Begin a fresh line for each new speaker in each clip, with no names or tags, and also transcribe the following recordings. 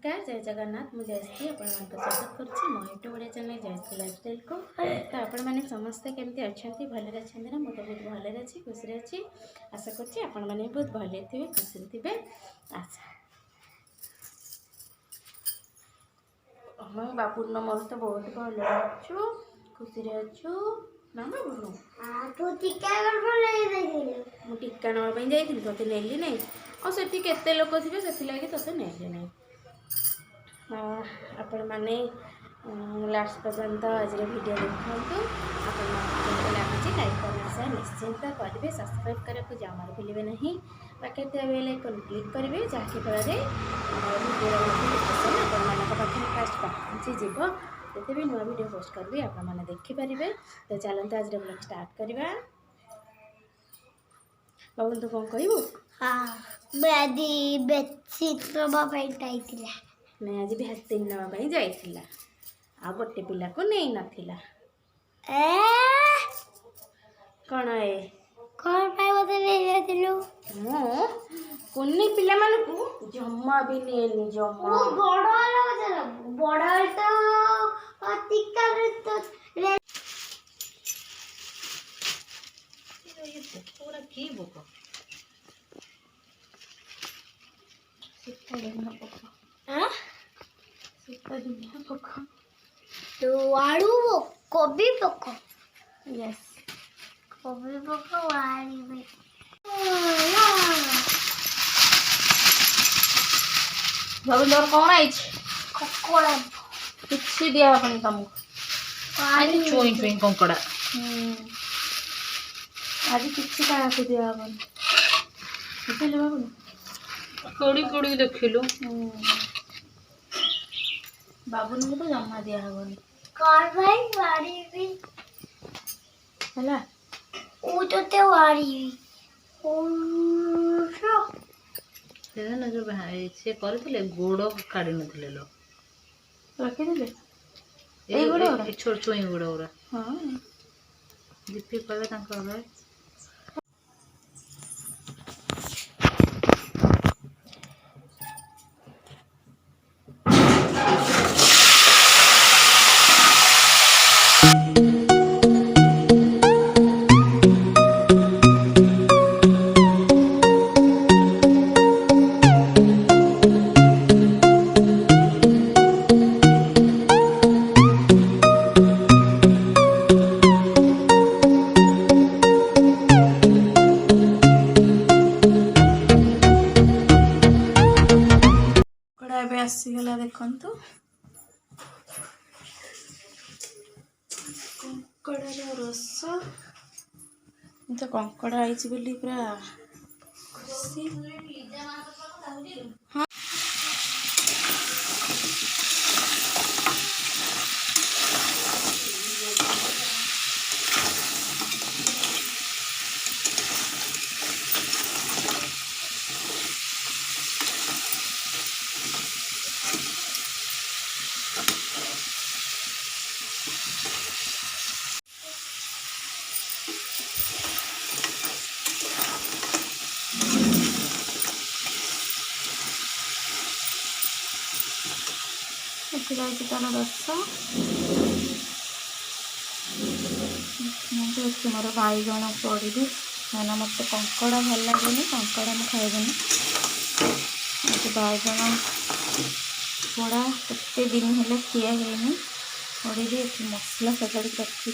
नमस्कार जय जगन्नाथ मुझे जयश्री आपण स्वागत करुँची मो YouTube video channel Jayashree lifestyle को। तो आपण मैंने समस्ते केमती अच्छा भलि अच्छे ना मुझे बहुत भले अच्छी खुशी अच्छी आशा करছি आपण मैंने बहुत भले थे खुशी थे आशा हाँ बाबून मोर तो बहुत भले अच्छु खुशी अच्छु ना बाबून मु टीका नापी जाइली ते नेली नहीं और सेठी केते लोक थे से लगे ते नेली नहीं। आपण मैंने लास्ट पर्यंत आज वीडियो देखु आपण लगे लाइक करना से निश्चिंत करेंगे सब्सक्राइब करने को जमार भूलें नहीं पाखे बेल आइकन क्लिक करेंगे जहाँकि फल वीडियो नोटिफिकेशन पाखे फास्ट पहुँचीज जिते भी नुआ वीडियो पोस्ट करी आपण मैंने देखिपारे। तो चलते आज ब्लॉग स्टार्ट करवा। बाबू तू कौन कहबू?
हाँ बेडशीट
नहीं आज भैक्सीन नापी जाइला आ गोटे पिला को नहीं नथिला कौन ए
कौन पाई बोतल ले जातिलु
मो कुन्नी पिला मानु को जम्मा भी नेनी जम्मा
वो बड़ वाला बोतल बड़ तो टिका तो ले
ये पूरा की बुक सिक्का देना पको
हां
सिक्का देना पको
तो आलू कोबी पको
यस
कोबी पको आलू में
बाबू लोर कौन आई
कोकोड़ा
किसी दिया अपन तुमको आज चोई चोई कंकड़ा आज किसी का आके दिया अपन चले बाबू कोड़ी कोड़ी देखिलु बाबू ने तो जमा दिया हबनी
कार भाई वाड़ी भी
हला
ओ तो ते वाड़ी ओ शो
ना जो भाई से करथिले गोड़ काढी नथिले लो रखि देले ए गोड़ छोट छोई गोड़ ओरा हां दीपी कहले तांकर भाई आसीगला देखु कंकड़ार रस तो कंकड़ा आई बोली पूरा खुशी हाँ तार रस मोर बैगण पड़ी मैंने मत कंकड़ा भल लगे कंकड़ा मुझे खाइबनी बैगण पोड़ा केते दिन है खिया है पड़ी मसला सजाड़ी रखी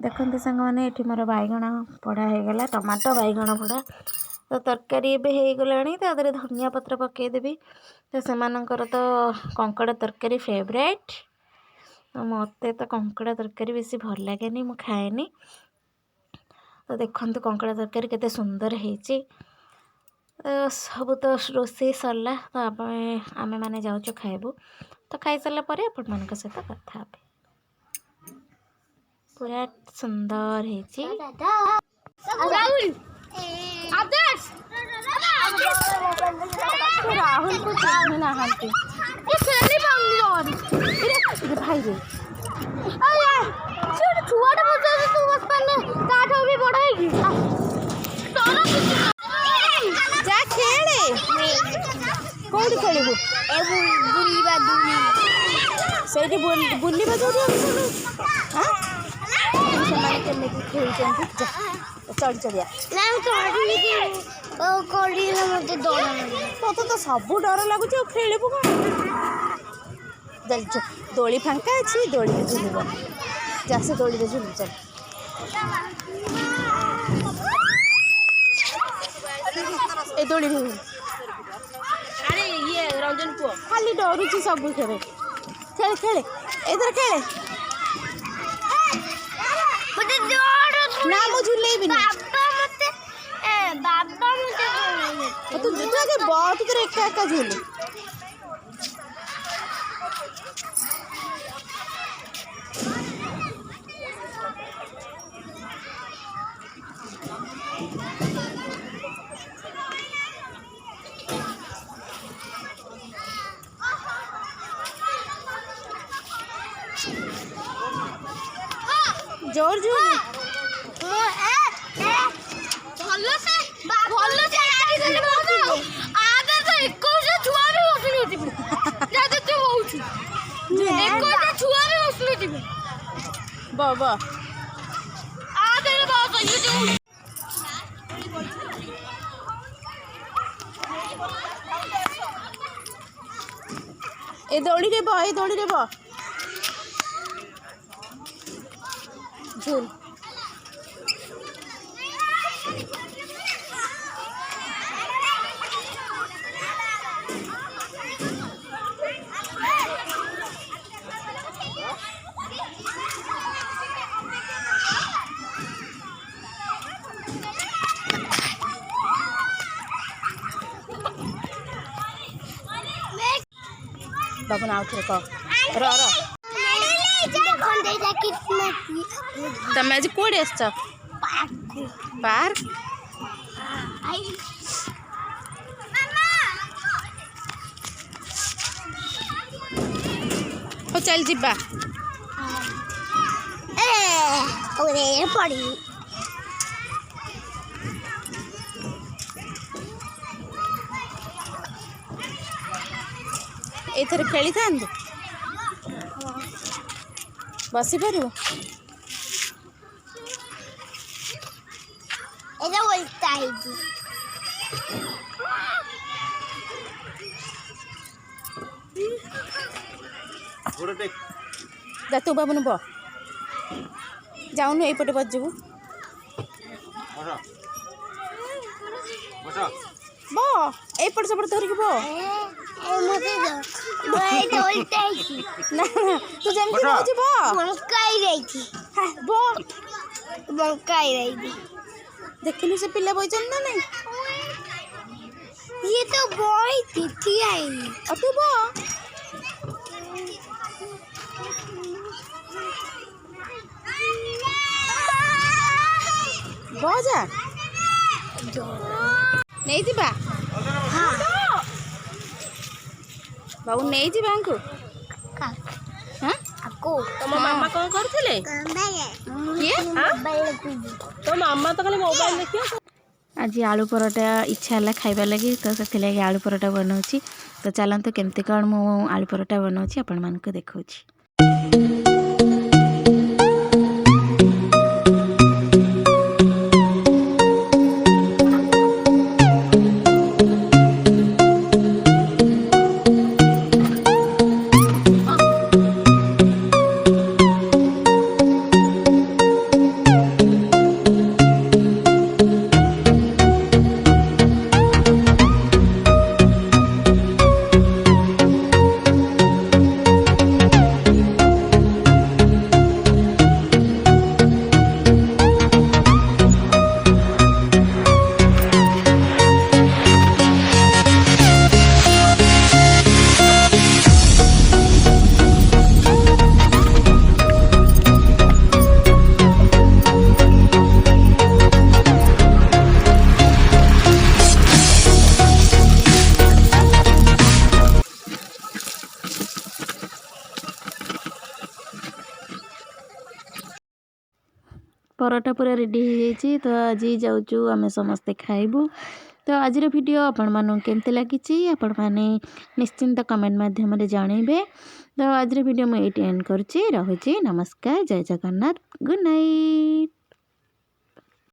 देखते सांग मैंने ये मोर बैगण पढ़ा होगला टमाटो बैगण पढ़ा तो तरकारी होगला तो धनिया पत्र पकईदेवी तो से तो कंकड़ा तरकारी फेवरेट तो मत तो कंकड़ा तरकारी बेसी भल लगे मु खाएनी। तो देखते कंकड़ा तरकारी केते सुंदर होती सब तो रोषे सरला तो आम मैंने जाऊँ खाइबू तो खाई सारा पर आपण मान सहित कथा पूरा सुंदर है राहुल को भाई रे छुआ जोटी बुलिबा जोटी हां ସେମାନେ କେମିତି ଖେଳୁଛନ୍ତି ଚଢ଼ି ଚଢ଼ିଆ
ମତେ ଡର ଲାଗେ।
ତତେ ତ ସବୁ ଡର ଲାଗୁଛି ଆଉ ଖେଳିବୁ କ'ଣ ଦୋଳି ଫାଙ୍କା ଅଛି ଦୋଳିରେ ଝୁଲିବ ଯା ସେ ଦୋଳିରେ ଝୁଲି ଚାଲ ଏ ଦୋଳିରେ ଆରେ ଇଏ ରଞ୍ଜନ ପୁଅ ଖାଲି ଡରୁଛି ସବୁ ଖେଳେ ଖେଳେ ଖେଳେ ଏଥର ଖେଳେ ନା ମୁଁ ଝୁଲେଇବିନି ତୁ ଆଗେ ବହୁତ ତୋର ଏକା ଏକା ଝୁଲେ जोर जोर बाबा ए दौड़ी रे बा झूल बाबू आउ थे कह तुम आज कौड़े आस पार्क हो चल जीवा
पड़ी
एथर खेली था बसी पार तू बाबू बो जाऊनु यपटे बजू बो एपट सेपट धरिक बो ना तू जमती होजी बो
बंकाई रही थी
बो
बंकाई रही थी
देखिनु से पिला बइचन ना नहीं
ये तो बॉय थी आई
तू बो जा नहीं थी बा
हाँ
बाबू नहीं थी बांको हां
आपको
तुम मामा कौन करथिले
ये
तो मामा तो खाली मोबाइल देखियो
आज आलू परोटा इच्छा है खाइबा लगी तो से आलू परोटा बनाऊँ तो चलते केमती कौन मु आलू परोटा बनाऊँ आपण मानक देखा परोटा पूरा रेडी हो जाइए। तो आज जाऊँ आम समस्ते खाइबू। तो आज वीडियो आपण मानू केमती लगी आपण मैंने निश्चिंत कमेंट माध्यम जानइबे। तो आज वीडियो मुझे एंड करुच्ची। रहुची नमस्कार, जय जगन्नाथ, गुड नाइट।